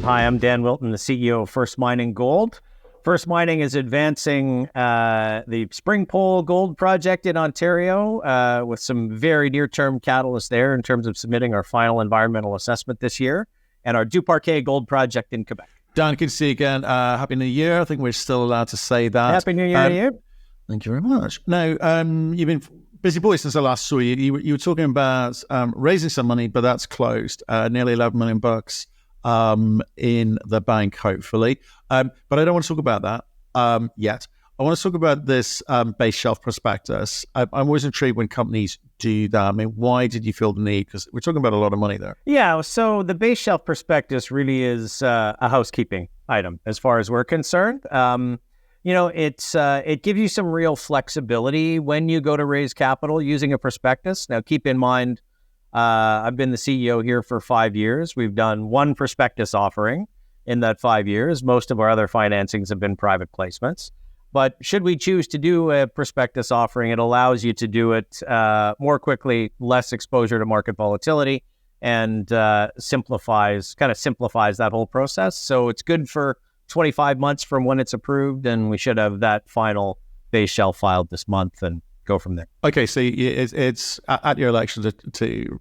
Hi, I'm Dan Wilton, the CEO of First Mining Gold. First Mining is advancing the Springpole Gold project in Ontario with some very near-term catalysts there in terms of submitting our final environmental assessment this year, and our Duparquet Gold project in Quebec. Dan, good to see you again. Happy New Year. I think we're still allowed to say that. Happy New Year to you. Thank you very much. Now, you've been busy boy since I last saw you. You were talking about raising some money, but that's closed. Nearly $11 million in the bank, hopefully. But I don't want to talk about that yet. I want to talk about this base shelf prospectus. I'm always intrigued when companies do that. I mean, why did you feel the need? Because we're talking about a lot of money there. Yeah, so the base shelf prospectus really is a housekeeping item as far as we're concerned. It gives you some real flexibility when you go to raise capital using a prospectus. Now, keep in mind, I've been the CEO here for 5 years. We've done one prospectus offering in that 5 years. Most of our other financings have been private placements. But should we choose to do a prospectus offering, it allows you to do it more quickly, less exposure to market volatility, and simplifies that whole process. So it's good for 25 months from when it's approved, and we should have that final base shelf filed this month and go from there. Okay, so it's at your election to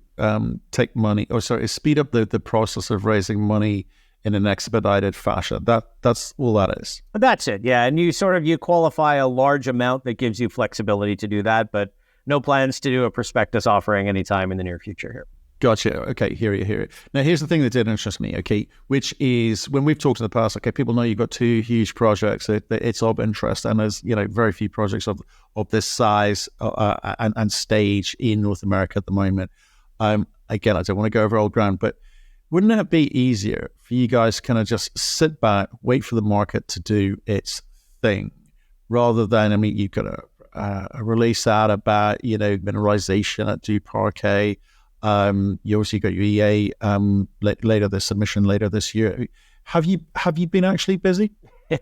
take money, speed up the process of raising money in an expedited fashion. That's all that is. That's it, yeah. And you qualify a large amount that gives you flexibility to do that, but no plans to do a prospectus offering anytime in the near future here. Gotcha. Okay, hear it. Now, here's the thing that did interest me, okay, which is when we've talked in the past, okay, people know you've got two huge projects. It's of interest, and there's, very few projects of this size and stage in North America at the moment. Again, I don't want to go over old ground, but wouldn't it be easier for you guys kind of just sit back, wait for the market to do its thing, rather than, you've got a release out about, mineralization at Duparquet. You obviously got your EA submission later this year. Have you been actually busy?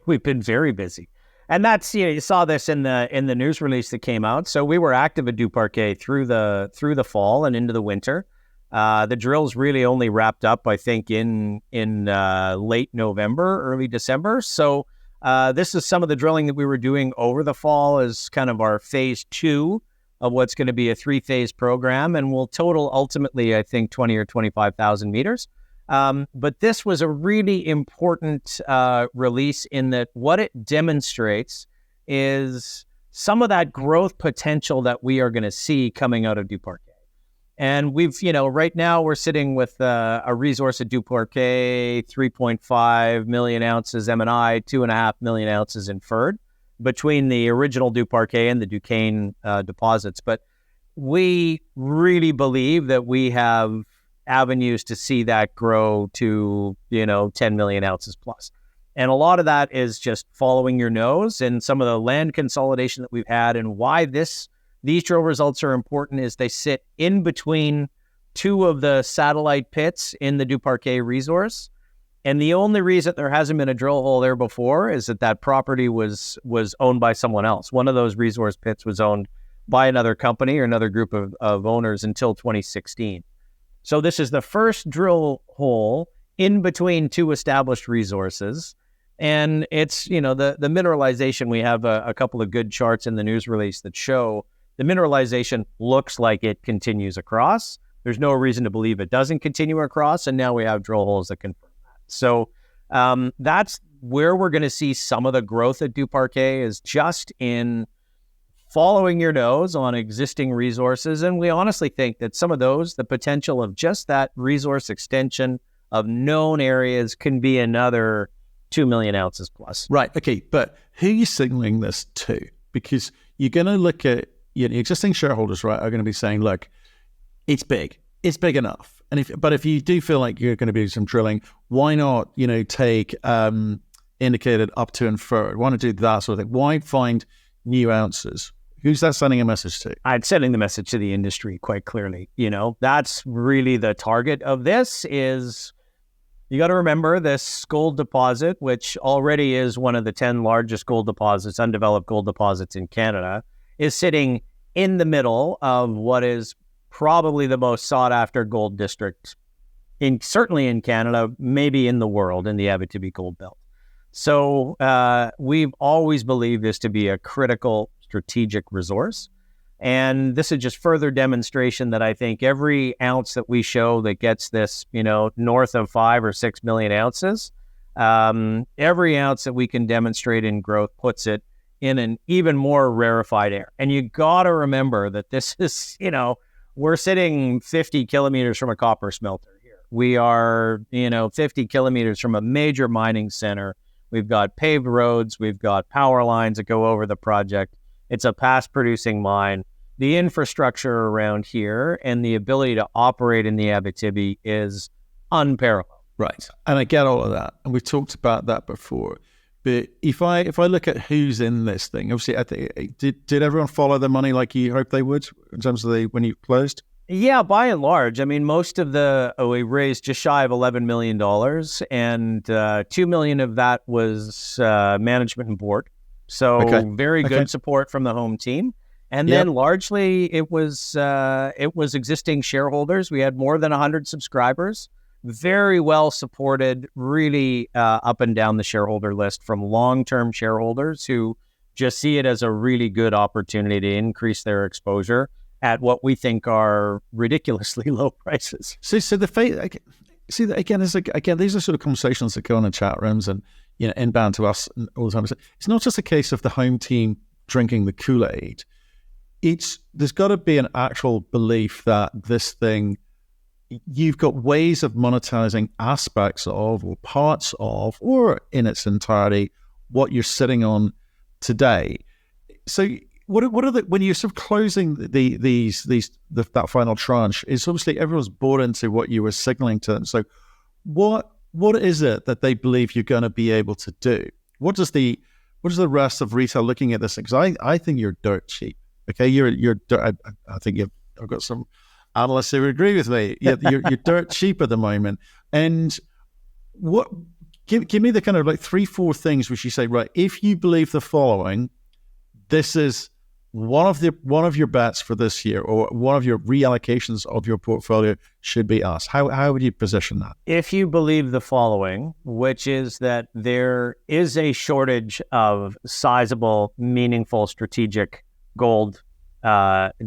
We've been very busy, and that's you saw this in the news release that came out. So we were active at Duparquet through the fall and into the winter. The drills really only wrapped up, I think, in late November, early December. So this is some of the drilling that we were doing over the fall as kind of our phase 2 of what's going to be a 3-phase program, and will total ultimately, I think, 20 or 25,000 meters. But this was a really important release in that what it demonstrates is some of that growth potential that we are going to see coming out of Duparquet. And we've, right now we're sitting with a resource at Duparquet, 3.5 million ounces M&I, 2.5 million ounces inferred, between the original Duparquet and the Duquesne deposits. But we really believe that we have avenues to see that grow to, 10 million ounces plus. And a lot of that is just following your nose, and some of the land consolidation that we've had, and why these drill results are important is they sit in between two of the satellite pits in the Duparquet resource. And the only reason there hasn't been a drill hole there before is that property was owned by someone else. One of those resource pits was owned by another company or another group of owners until 2016. So this is the first drill hole in between two established resources. And it's, the mineralization, we have a couple of good charts in the news release that show the mineralization looks like it continues across. There's no reason to believe it doesn't continue across. And now we have drill holes that confirm. So that's where we're going to see some of the growth at Duparquet, is just in following your nose on existing resources. And we honestly think that some of those, the potential of just that resource extension of known areas, can be another 2 million ounces plus. Right. Okay. But who are you signaling this to? Because you're going to look at existing shareholders, right, are going to be saying, look, it's big enough. And if you do feel like you're going to be doing some drilling, why not, take indicated up to inferred? Why not do that sort of thing? Why find new ounces? Who's that sending a message to? I'm sending the message to the industry quite clearly. That's really the target of this. Is you got to remember this gold deposit, which already is one of the 10 largest gold deposits, undeveloped gold deposits in Canada, is sitting in the middle of what is probably the most sought after gold district certainly in Canada, maybe in the world, in the Abitibi Gold Belt. So we've always believed this to be a critical strategic resource. And this is just further demonstration that I think every ounce that we show that gets this, north of 5 or 6 million ounces, every ounce that we can demonstrate in growth puts it in an even more rarefied air. And you got to remember that this is, we're sitting 50 kilometers from a copper smelter here. We are, 50 kilometers from a major mining center. We've got paved roads. We've got power lines that go over the project. It's a past producing mine. The infrastructure around here and the ability to operate in the Abitibi is unparalleled. Right. And I get all of that. And we've talked about that before. But if I look at who's in this thing, obviously, did everyone follow the money like you hoped they would in terms of when you closed? Yeah, by and large. I mean, most of we raised just shy of $11 million, and $2 million of that was management and board. So very good support from the home team. And then largely it was existing shareholders. We had more than 100 subscribers, very well supported, really up and down the shareholder list from long-term shareholders who just see it as a really good opportunity to increase their exposure at what we think are ridiculously low prices. So again, these are sort of conversations that go on in chat rooms and inbound to us all the time. It's not just a case of the home team drinking the Kool-Aid. There's got to be an actual belief that this thing, you've got ways of monetizing aspects of, or parts of, or in its entirety, what you're sitting on today. So what are when you're sort of closing that final tranche, is obviously everyone's bought into what you were signaling to them. So what is it that they believe you're going to be able to do? What is the rest of retail looking at this thing? Because I think you're dirt cheap. Okay, I think I've got some analysts who agree with me. You're dirt cheap at the moment. And give me the kind of like 3-4 things which you say, right, if you believe the following, this is one of your bets for this year, or one of your reallocations of your portfolio should be us. How would you position that? If you believe the following, which is that there is a shortage of sizable, meaningful, strategic gold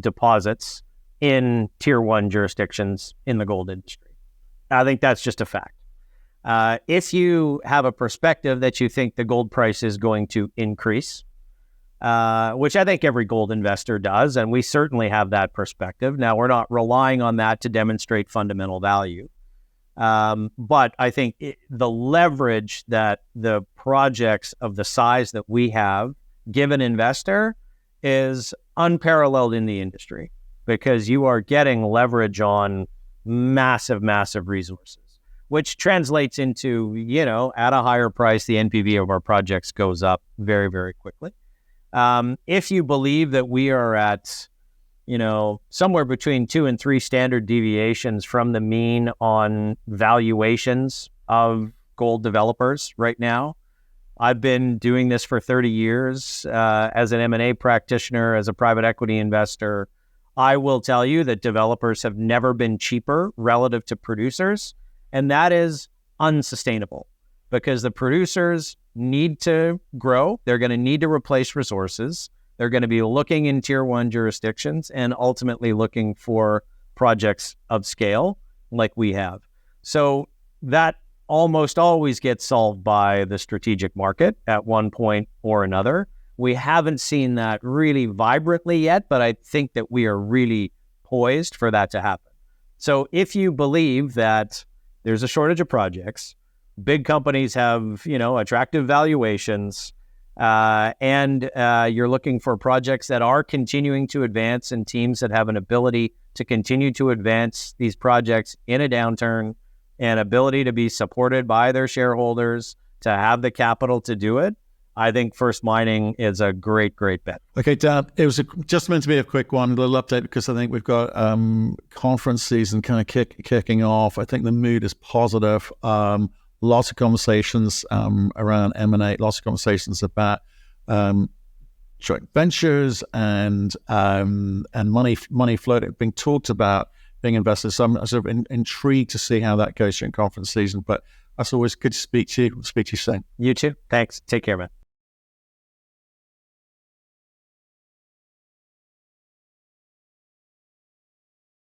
deposits in tier 1 jurisdictions in the gold industry. I think that's just a fact. If you have a perspective that you think the gold price is going to increase, which I think every gold investor does, and we certainly have that perspective. Now, we're not relying on that to demonstrate fundamental value. But I think the leverage that the projects of the size that we have give an investor is unparalleled in the industry, because you are getting leverage on massive, massive resources, which translates into, at a higher price, the NPV of our projects goes up very, very quickly. If you believe that we are at, somewhere between 2 and 3 standard deviations from the mean on valuations of gold developers right now, I've been doing this for 30 years as an M&A practitioner, as a private equity investor. I will tell you that developers have never been cheaper relative to producers, and that is unsustainable, because the producers need to grow. They're going to need to replace resources. They're going to be looking in tier 1 jurisdictions and ultimately looking for projects of scale like we have. So that almost always gets solved by the strategic market at one point or another. We haven't seen that really vibrantly yet, but I think that we are really poised for that to happen. So if you believe that there's a shortage of projects, big companies have, attractive valuations, and you're looking for projects that are continuing to advance, and teams that have an ability to continue to advance these projects in a downturn, and ability to be supported by their shareholders, to have the capital to do it, I think First Mining is a great, great bet. Okay, Dan, it was just meant to be a quick one, a little update, because I think we've got conference season kind of kicking off. I think the mood is positive. Lots of conversations around M&A, lots of conversations about joint ventures and money flow being talked about being investors. So I'm sort of intrigued to see how that goes during conference season. But as always, good to speak to you. We'll speak to you soon. You too. Thanks. Take care, man.